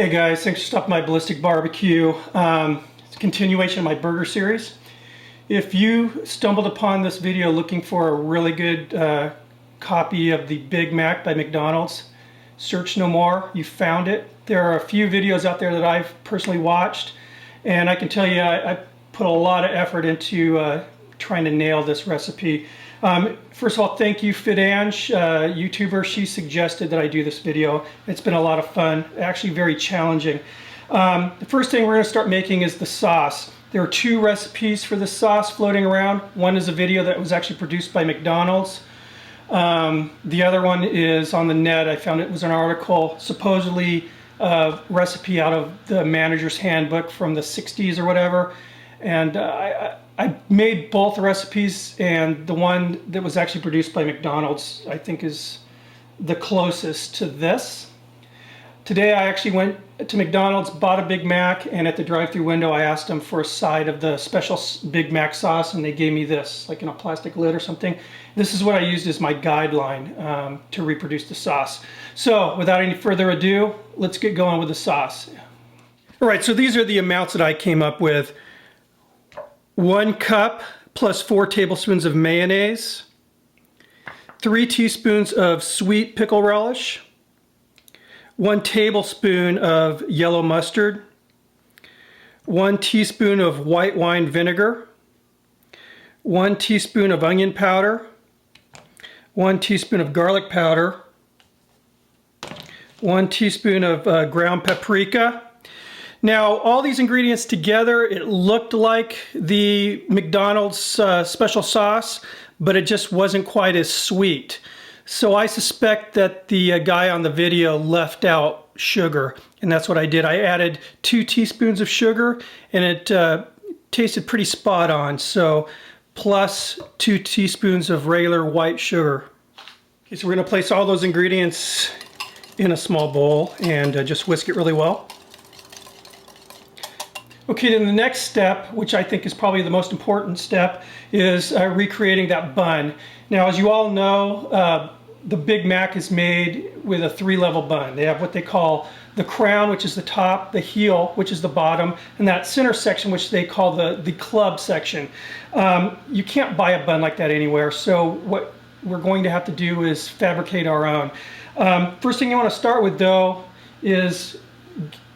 Hey guys, thanks for stopping by Ballistic Barbecue. It's a continuation of my burger series. If you stumbled upon this video looking for a really good copy of the Big Mac by McDonald's, search no more, you found it. There are a few videos out there that I've personally watched, and I can tell you I put a lot of effort into trying to nail this recipe. First of all, thank you, Fidange, YouTuber. She suggested that I do this video. It's been a lot of fun, actually very challenging. The first thing we're going to start making is the sauce. There are two recipes for this sauce floating around. One is a video that was actually produced by McDonald's. The other one is on the net. I found it was an article, supposedly a recipe out of the manager's handbook from the 60s or whatever. And I made both recipes, and the one that was actually produced by McDonald's I think is the closest to this. Today I actually went to McDonald's, bought a Big Mac, and at the drive-through window I asked them for a side of the special Big Mac sauce, and they gave me this, like in a plastic lid or something. This is what I used as my guideline to reproduce the sauce. So without any further ado, let's get going with the sauce. All right, so these are the amounts that I came up with. 1 cup plus 4 tablespoons of mayonnaise, 3 teaspoons of sweet pickle relish, 1 tablespoon of yellow mustard, 1 teaspoon of white wine vinegar, 1 teaspoon of onion powder, 1 teaspoon of garlic powder, 1 teaspoon of ground paprika. Now, all these ingredients together, it looked like the McDonald's special sauce, but it just wasn't quite as sweet. So I suspect that the guy on the video left out sugar, and that's what I did. I added 2 teaspoons of sugar, and it tasted pretty spot on. So plus 2 teaspoons of regular white sugar. Okay, so we're going to place all those ingredients in a small bowl and just whisk it really well. Okay, then the next step, which I think is probably the most important step, is recreating that bun. Now, as you all know, the Big Mac is made with a 3-level bun. They have what they call the crown, which is the top, the heel, which is the bottom, and that center section, which they call the club section. You can't buy a bun like that anywhere, so what we're going to have to do is fabricate our own. First thing you want to start with, though, is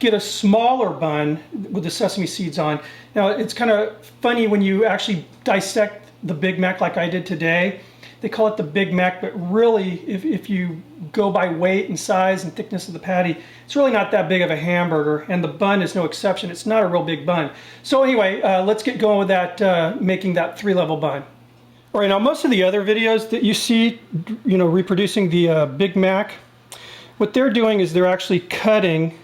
get a smaller bun with the sesame seeds on. Now, it's kind of funny when you actually dissect the Big Mac like I did today. They call it the Big Mac, but really, if you go by weight and size and thickness of the patty, it's really not that big of a hamburger, and the bun is no exception. It's not a real big bun. So anyway, let's get going with that, making that 3-level bun. All right, now most of the other videos that you see, reproducing the Big Mac, what they're doing is they're actually cutting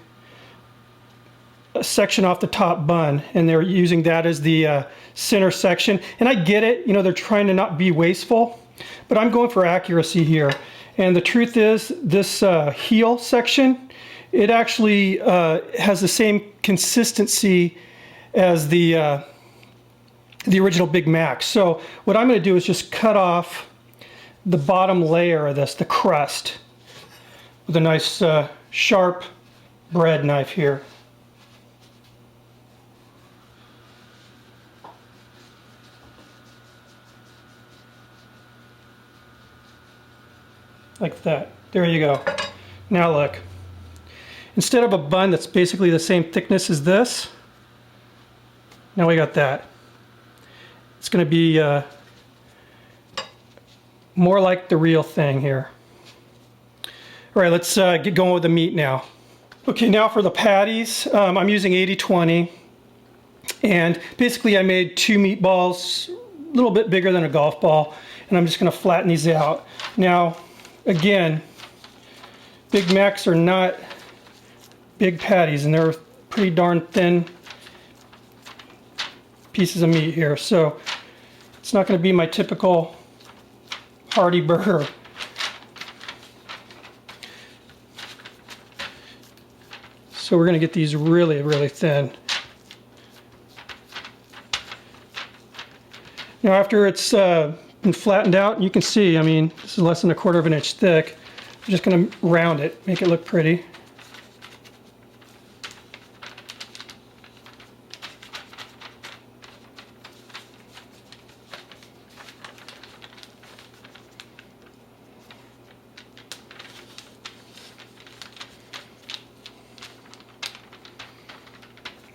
a section off the top bun, and they're using that as the center section. And I get it, they're trying to not be wasteful, but I'm going for accuracy here. And the truth is, this heel section, it actually has the same consistency as the original Big Mac. So what I'm going to do is just cut off the bottom layer of this, the crust, with a nice sharp bread knife here. Like that. There you go. Now look. Instead of a bun that's basically the same thickness as this, now we got that. It's going to be more like the real thing here. All right, let's get going with the meat now. Okay, now for the patties, I'm using 80-20. And basically I made 2 meatballs, a little bit bigger than a golf ball, and I'm just going to flatten these out. Now, again, Big Macs are not big patties, and they're pretty darn thin pieces of meat here, so it's not going to be my typical hearty burger. So we're going to get these really, really thin. Now after it's been flattened out, you can see, I mean, this is less than 1/4 inch thick. I'm just going to round it, make it look pretty.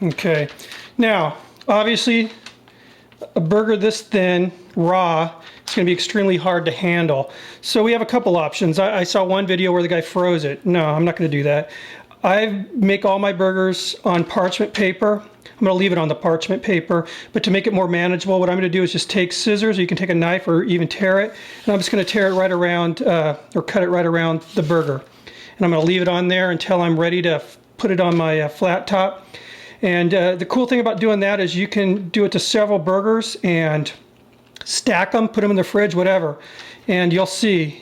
Okay, now obviously a burger this thin, raw, it's going to be extremely hard to handle. So we have a couple options. I saw one video where the guy froze it. No, I'm not going to do that. I make all my burgers on parchment paper. I'm going to leave it on the parchment paper, but to make it more manageable, what I'm going to do is just take scissors, or you can take a knife or even tear it, and I'm just going to tear it right around, or cut it right around the burger. And I'm going to leave it on there until I'm ready to put it on my flat top. And the cool thing about doing that is you can do it to several burgers and stack them, put them in the fridge, whatever. And you'll see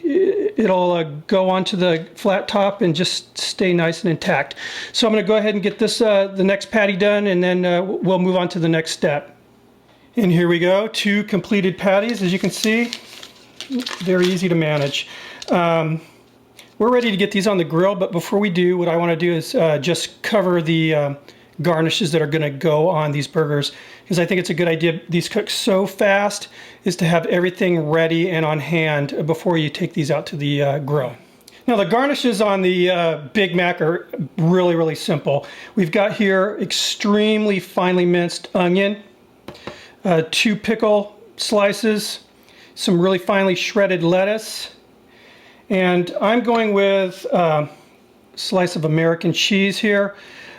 it'll go onto the flat top and just stay nice and intact. So I'm going to go ahead and get this the next patty done, and then we'll move on to the next step. And here we go, 2 completed patties. As you can see, very easy to manage. We're ready to get these on the grill, but before we do, what I want to do is just cover the garnishes that are going to go on these burgers, because I think it's a good idea. These cook so fast, is to have everything ready and on hand before you take these out to the grill. Now the garnishes on the Big Mac are really, really simple. We've got here extremely finely minced onion, 2 pickle slices, some really finely shredded lettuce, and I'm going with a slice of American cheese here.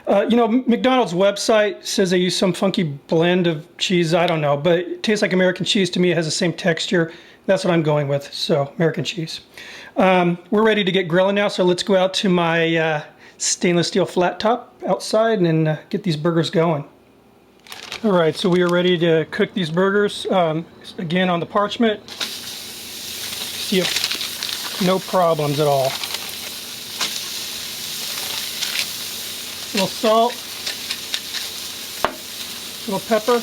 You know, McDonald's website says they use some funky blend of cheese. I don't know, but it tastes like American cheese to me. It has the same texture. That's what I'm going with, so American cheese. We're ready to get grilling now, so let's go out to my stainless steel flat top outside and get these burgers going. All right, so we are ready to cook these burgers. Again, on the parchment. See, no problems at all. Little salt, little pepper.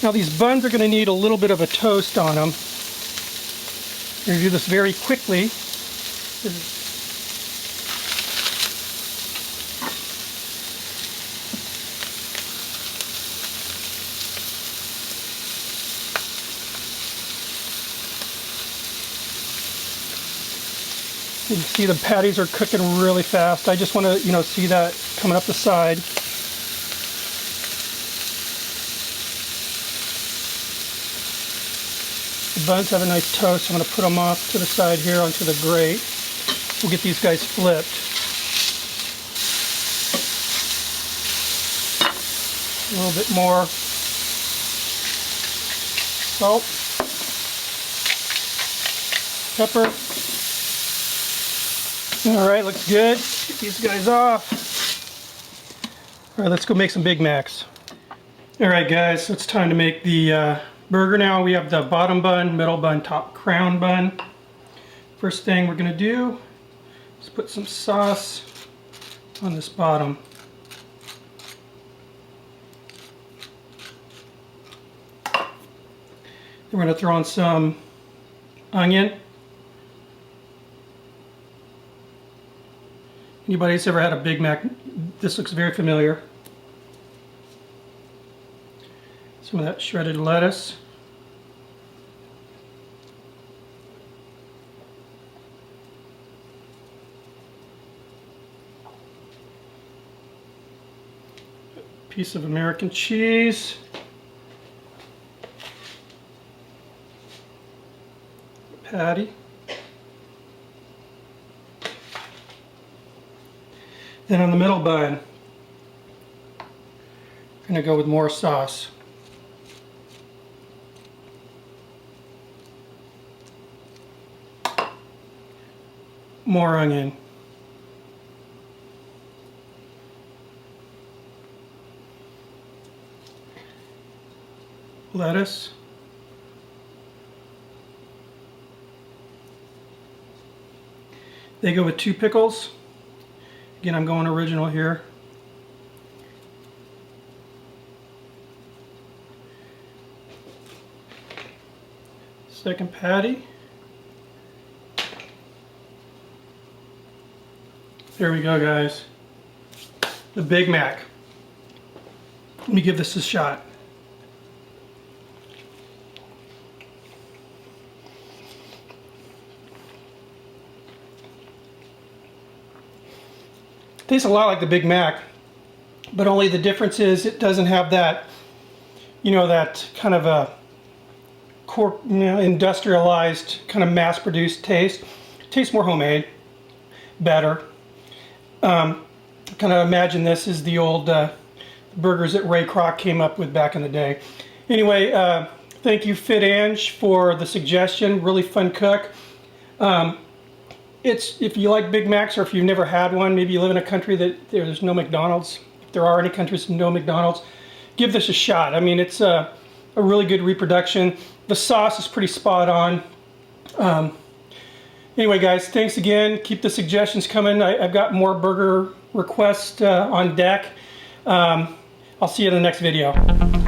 Now these buns are going to need a little bit of a toast on them. We're going to do this very quickly. You can see the patties are cooking really fast. I just want to, you know, see that coming up the side. The buns have a nice toast. I'm going to put them off to the side here onto the grate. We'll get these guys flipped. A little bit more salt, pepper. All right, looks good. Get these guys off. All right, let's go make some Big Macs. All right, guys, so it's time to make the burger now. We have the bottom bun, middle bun, top crown bun. First thing we're gonna do is put some sauce on this bottom. Then we're gonna throw on some onion. Anybody that's ever had a Big Mac, this looks very familiar. Some of that shredded lettuce. A piece of American cheese. Patty. Then on the middle bun, I'm going to go with more sauce. More onion. Lettuce. They go with 2 pickles. Again, I'm going original here. Second patty. There we go, guys. The Big Mac. Let me give this a shot. tastes a lot like the Big Mac, but only the difference is it doesn't have that, you know, that kind of a industrialized, kind of mass-produced taste. It tastes more homemade, better. Kind of imagine this is the old burgers that Ray Kroc came up with back in the day. Anyway, thank you Fit Ange for the suggestion. Really fun cook. If you like Big Macs, or if you've never had one, maybe you live in a country that there's no McDonald's. If there are any countries with no McDonald's, give this a shot. I mean, it's a really good reproduction. The sauce is pretty spot on. Anyway, guys, thanks again. Keep the suggestions coming. I've got more burger requests on deck. I'll see you in the next video.